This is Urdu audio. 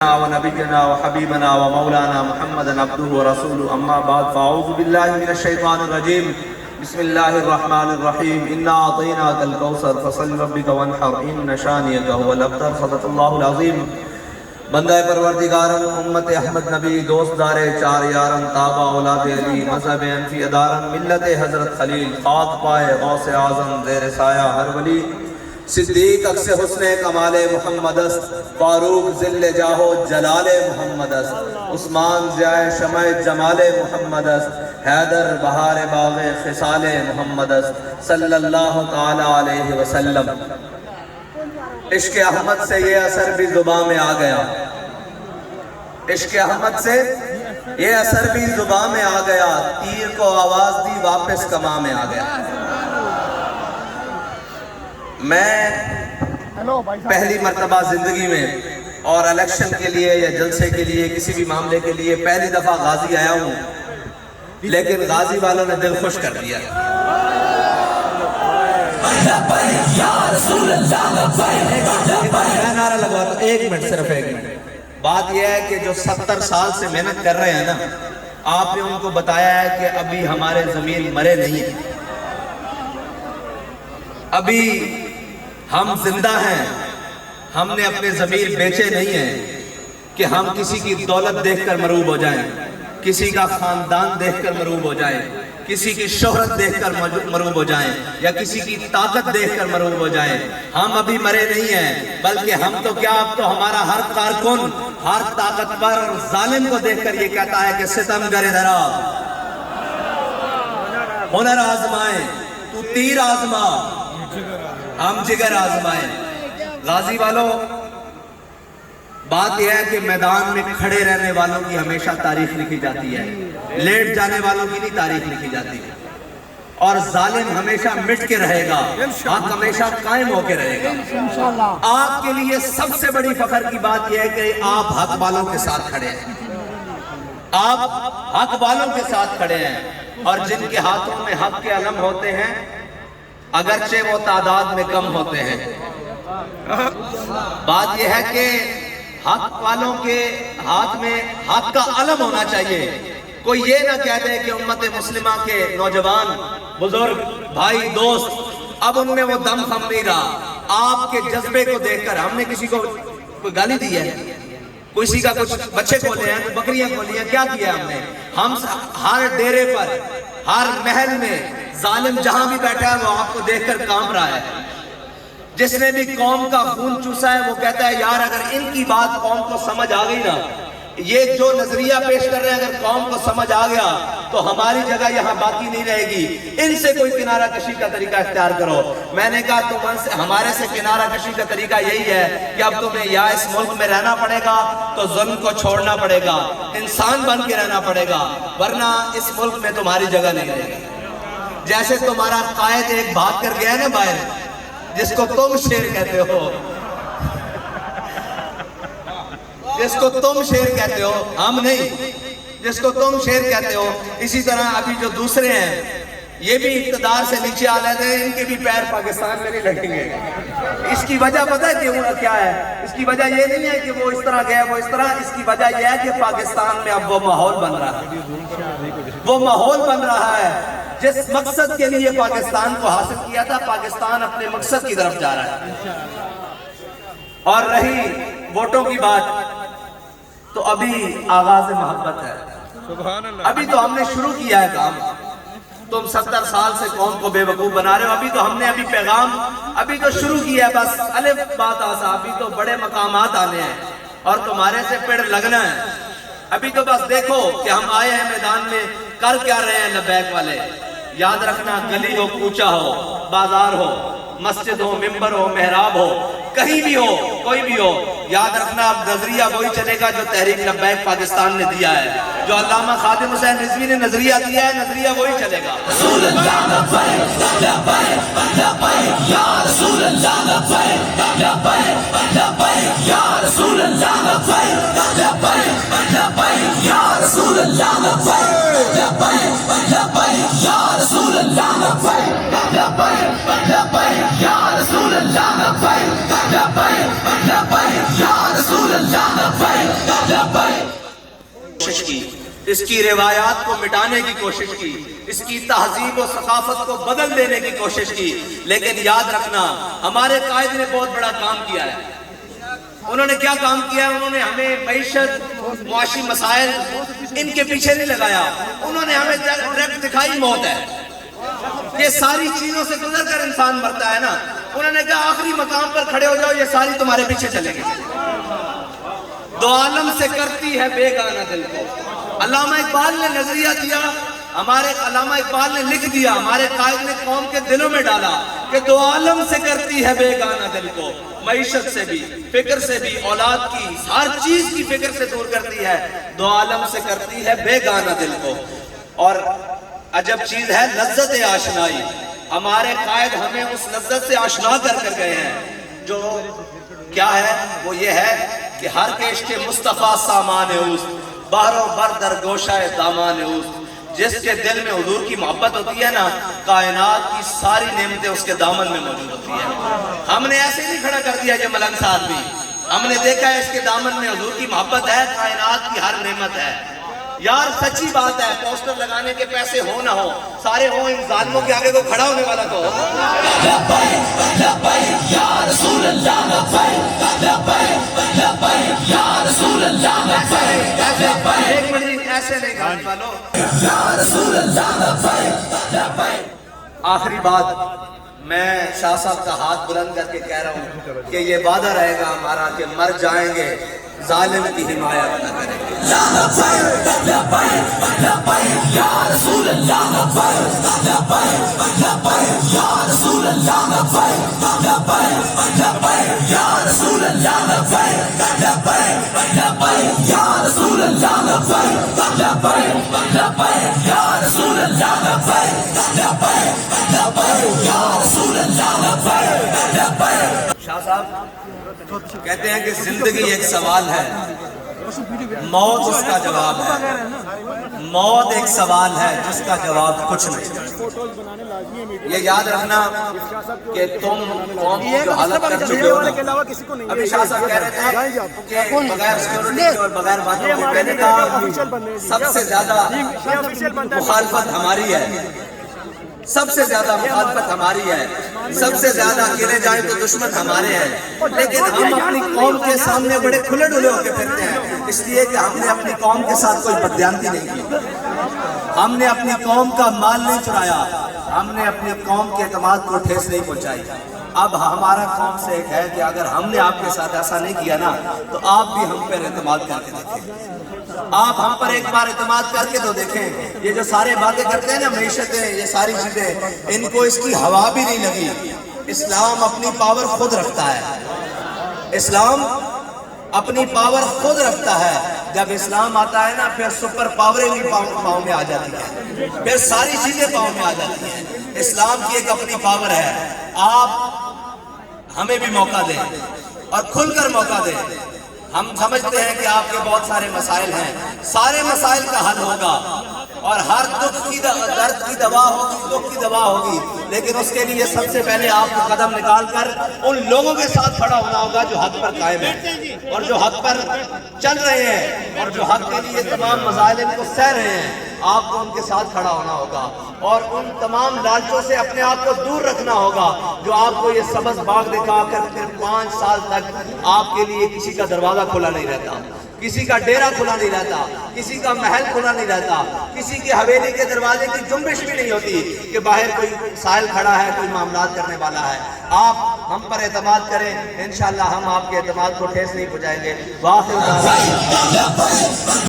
ونبينا وحبيبنا ومولانا محمد عبده ورسوله أما بعد فأعوذ بالله من الشيطان الرجيم بسم الله الرحمن الرحيم إنا أعطيناك الكوثر فصل ربك وانحر إن شانئك هو الأبتر صدق الله العظيم بندہ پروردگارم امت احمد نبی دوست دار چار یارم تابع اولاد علی مذہب انفی ادارم ملت حضرت خلیل خاک پائے غوث اعظم زیر سایہ ہر ولی صدیق اکس حسن کمال محمد است فاروق ذل جاہو جلال محمد است عثمان ضیاء شمع جمال محمد است حیدر بہار باغ خصال محمد است صلی اللہ تعالی علیہ وسلم۔ عشق احمد سے یہ اثر بھی زباں میں آ گیا، عشق احمد سے یہ اثر بھی زباں میں آ گیا، تیر کو آواز دی واپس کماں میں آ گیا۔ میں پہلی مرتبہ زندگی میں اور الیکشن کے لیے یا جلسے کے لیے کسی بھی معاملے کے لیے پہلی دفعہ غازی آیا ہوں، لیکن غازی والوں نے دل خوش کر دیا۔ میں نعرہ لگواتا ہوں، ایک منٹ، صرف ایک منٹ۔ بات یہ ہے کہ جو 70 سال سے محنت کر رہے ہیں نا، آپ نے ان کو بتایا ہے کہ ابھی ہمارے ضمیر مرے نہیں، ابھی ہم زندہ ہیں، ہم نے اپنے ضمیر بیچے نہیں ہیں کہ ہم کسی کی دولت دیکھ کر مروب ہو جائیں، کسی کا خاندان دیکھ کر مروب ہو جائیں، کسی کی شہرت دیکھ کر مروب ہو جائیں یا کسی کی طاقت دیکھ کر مروب ہو جائیں۔ ہم ابھی مرے نہیں ہیں، بلکہ ہم تو کیا، اب تو ہمارا ہر کارکن، ہر طاقتور اور ظالم کو دیکھ کر یہ کہتا ہے کہ ستم گر ادھر آ، ہنر آزمائیں، تو تیر آزما، ہم جگر آزمائیں۔ غازی والوں، بات یہ ہے کہ میدان میں کھڑے رہنے والوں کی ہمیشہ تاریخ لکھی جاتی ہے، لیٹ جانے والوں کی نہیں تاریخ لکھی جاتی ہے، اور ظالم ہمیشہ مٹ کے رہے گا، حق ہمیشہ قائم ہو کے رہے گا۔ آپ کے لیے سب سے بڑی فخر کی بات یہ ہے کہ آپ حق والوں کے ساتھ کھڑے ہیں، آپ حق والوں کے ساتھ کھڑے ہیں، اور جن کے ہاتھوں میں حق کے علم ہوتے ہیں اگرچہ وہ تعداد میں کم ہوتے ہیں۔ بات یہ ہے کہ حق والوں کے ہاتھ میں حق کا علم ہونا چاہیے۔ کوئی یہ نہ کہہ دے کہ امت مسلمہ کے نوجوان، بزرگ، بھائی، دوست، اب ان میں وہ دم خم نہیں رہا۔ آپ کے جذبے کو دیکھ کر ہم نے کسی کو کوئی گالی دی ہے، کسی کا کچھ بچے کھولے ہیں، بکریاں کھولی ہیں، کیا کیا ہم نے؟ ہم ہر ڈیرے پر، ہر محل میں ظالم جہاں بھی بیٹھا ہے وہ آپ کو دیکھ کر کام رہا ہے۔ جس نے بھی قوم کا خون چوسا ہے وہ کہتا ہے یار اگر ان کی بات قوم کو سمجھ آ گئی نا، یہ جو نظریہ پیش کر رہے ہیں اگر قوم کو سمجھ آ گیا تو ہماری جگہ یہاں باقی نہیں رہے گی، ان سے کوئی کنارہ کشی کا طریقہ اختیار کرو۔ میں نے کہا تم ہمارے سے کنارہ کشی کا طریقہ یہی ہے کہ اب تمہیں یا اس ملک میں رہنا پڑے گا تو ظلم کو چھوڑنا پڑے گا، انسان بن کے رہنا پڑے گا، ورنہ اس ملک میں تمہاری جگہ نہیں رہے گی۔ جیسے تمہارا قائد ایک بھاگ کر گیا نا باہر، جس کو تم شیر کہتے ہو، جس کو تم شیر کہتے ہو، ہم نہیں، جس کو تم شیر کہتے ہو، اسی طرح ابھی جو دوسرے ہیں یہ بھی اقتدار سے نیچے آ لیتے ہیں، ان کے بھی پیر پاکستان میں نہیں لگیں گے۔ اس کی وجہ پتہ ہے کہ وہ کیا ہے؟ اس کی وجہ یہ نہیں ہے کہ وہ اس طرح گیا وہ اس طرح، اس کی وجہ یہ ہے کہ پاکستان میں اب وہ ماحول بن رہا ہے، وہ ماحول بن رہا ہے جس مقصد کے لیے پاکستان کو حاصل کیا تھا، پاکستان اپنے مقصد کی طرف جا رہا ہے۔ اور رہی ووٹوں کی بات تو ابھی آغاز محبت ہے، ابھی تو ہم نے شروع کیا ہے کام۔ تم 70 سال سے قوم کو بے وقوف بنا رہے ہو، ابھی تو ہم نے پیغام ابھی تو شروع کیا ہے، بس الف بات آسا، ابھی تو بڑے مقامات آنے ہیں اور تمہارے سے پیڑ لگنا ہے۔ ابھی تو بس دیکھو کہ ہم آئے ہیں میدان میں، کر کیا رہے ہیں لبیک والے۔ یاد رکھنا، گلی ہو، کوچہ ہو، بازار ہو، مسجد ہو، ممبر ہو، محراب ہو، کہیں بھی ہو، کوئی بھی ہو، یاد رکھنا اب نظریہ وہی چلے گا جو تحریک لبیک پاکستان نے دیا ہے، جو علامہ خادم حسین رضوی نے نظریہ دیا ہے، نظریہ وہی چلے گا۔ رسول اللہ لبیک لبیک لبیک یا رسول اللہ لبیک لبیک لبیک یا رسول اللہ لبیک لبیک لبیک یا رسول اللہ لبیک لبیک لبیک یا رسول اللہ لبیک لبیک لبیک یا رسول اللہ لبیک لبیک لبیک یا رسول اللہ لبیک کوشش کی، اس کی روایات کو مٹانے کی کوشش کی، اس کی تہذیب و ثقافت کو بدل دینے کی کوشش کی، لیکن یاد رکھنا ہمارے قائد نے بہت بڑا کام کیا ہے۔ انہوں نے کیا کام کیا ہے؟ انہوں نے ہمیں معیشت، معاشی مسائل ان کے پیچھے نہیں لگایا، انہوں نے ہمیں ڈائریکٹ دکھائی موت ہے۔ یہ ساری چیزوں سے گزر کر انسان مرتا ہے نا، انہوں نے کہا آخری مقام پر کھڑے ہو جاؤ، یہ ساری تمہارے پیچھے چلے گی۔ دو عالم سے کرتی ہے بے گانہ دل کو۔ علامہ اقبال نے نظریہ دیا، ہمارے علامہ اقبال نے لکھ دیا، ہمارے قائد نے قوم کے دلوں میں ڈالا کہ دو عالم سے کرتی ہے بے گانہ دل کو، معیشت سے بھی، فکر سے بھی، اولاد کی، ہر چیز کی فکر سے دور کرتی ہے، دو عالم سے کرتی ہے بے گانہ دل کو۔ اور عجب چیز ہے لذت آشنائی، ہمارے قائد ہمیں اس لذت سے آشنا کر گئے ہیں، جو کیا ہے؟ وہ یہ ہے کہ ہر کیش کے مصطفیٰ سامان اوست، بحر و بر در گوشہ دامان اوست۔ جس کے دل میں حضور کی محبت ہوتی ہے نا، کائنات کی ساری نعمتیں اس کے دامن میں موجود ہوتی ہیں۔ ہم نے ایسے نہیں کھڑا کر دیا یہ ملنگ صاحب بھی، ہم نے دیکھا ہے اس کے دامن میں حضور کی محبت ہے، کائنات کی ہر نعمت ہے۔ یار سچی بات ہے، پوسٹر لگانے کے پیسے ہو نہ ہو، سارے ہوں، ان ظالموں کے آگے کو کھڑا ہونے والا کو ہو۔ لبیک لبیک یا رسول اللہ، لبیک لبیک لبیک یا رسول اللہ، لبیک۔ ایک منٹ ایسے نہیں کھڑے والو، یا رسول اللہ لبیک لبیک۔ آخری بات، میں شاہ صاحب کا ہاتھ بلند کر کے کہہ رہا ہوں کہ یہ وعدہ رہے گا ہمارا کہ مر جائیں گے، ظالم کی حمایت نہ کریں گے۔ لبیک لبیک لبیک یا رسول اللہ، لبیک لبیک لبیک یا رسول اللہ، لبیک لبیک لبیک یا رسول اللہ، لبیک لبیک لبیک یا رسول اللہ، لبیک لبیک لبیک یا رسول اللہ، لبیک لبیک لبیک یا رسول اللہ، لبیک لبیک۔ شاہ صاحب کہتے ہیں کہ زندگی ایک سوال ہے، موت اس کا جواب ہے۔ موت ایک سوال ہے جس کا جواب کچھ نہیں۔ یہ یاد رکھنا کہ تم قوم کی جو حالت کر چکے ہو نا، ابھی شاہ صاحب کہہ رہے تھے کہ بغیر سیکورٹی کے اور بغیر باتوں کے پہلے کا سب سے زیادہ مخالفت ہماری ہے، سب سے زیادہ مخالفت ہماری ہے، سب سے زیادہ اکیلے جائیں تو دشمن ہمارے ہیں، لیکن ہم اپنی قوم کے سامنے بڑے کھلے ڈھلے ہو کے پھرتے ہیں، اس لیے کہ ہم نے اپنی قوم کے ساتھ کوئی بددیانتی نہیں کی، ہم نے اپنی قوم کا مال نہیں چرایا، ہم نے اپنی قوم کے اعتماد کو ٹھیس نہیں پہنچائی۔ اب ہمارا قوم سے ایک ہے کہ اگر ہم نے آپ کے ساتھ ایسا نہیں کیا نا، تو آپ بھی ہم پر اعتماد کر کے دیکھیں، آپ ہم پر ایک بار اعتماد کر کے تو دیکھیں۔ یہ جو سارے باتیں کرتے ہیں نا، معیشتیں، یہ ساری چیزیں، ان کو اس کی ہوا بھی نہیں لگی۔ اسلام اپنی پاور خود رکھتا ہے، اسلام اپنی پاور خود رکھتا ہے۔ جب اسلام آتا ہے نا، پھر سپر پاوریں بھی پاؤں میں آ جاتی ہیں، پھر ساری چیزیں پاؤں میں آ جاتی ہیں۔ اسلام کی ایک اپنی پاور ہے۔ آپ ہمیں بھی موقع دیں اور کھل کر موقع دیں۔ ہم سمجھتے ہیں کہ آپ کے بہت سارے مسائل ہیں، سارے مسائل کا حل ہوگا، اور ہر دکھ کی درد کی دوا ہوگی، دکھ کی دوا ہوگی، لیکن اس کے لیے سب سے پہلے آپ کو قدم نکال کر ان لوگوں کے ساتھ کھڑا ہونا ہوگا جو حق پر قائم ہیں اور جو حق پر چل رہے ہیں اور جو حق کے لیے تمام مظالم کو سہ رہے ہیں۔ آپ کو ان کے ساتھ کھڑا ہونا ہوگا اور ان تمام لالچوں سے اپنے آپ کو دور رکھنا ہوگا جو آپ کو یہ سبز باغ دکھا کر پھر 5 سال تک آپ کے لیے کسی کا دروازہ کھلا نہیں رہتا، کسی کا ڈیرا کھلا نہیں رہتا، کسی کا محل کھلا نہیں رہتا، کسی کی حویلی کے دروازے کی جنبش بھی نہیں ہوتی کہ باہر کوئی سائل کھڑا ہے، کوئی معاملات کرنے والا ہے۔ آپ ہم پر اعتماد کریں، انشاءاللہ ہم آپ کے اعتماد کو ٹھیس نہیں پہنچائیں گے۔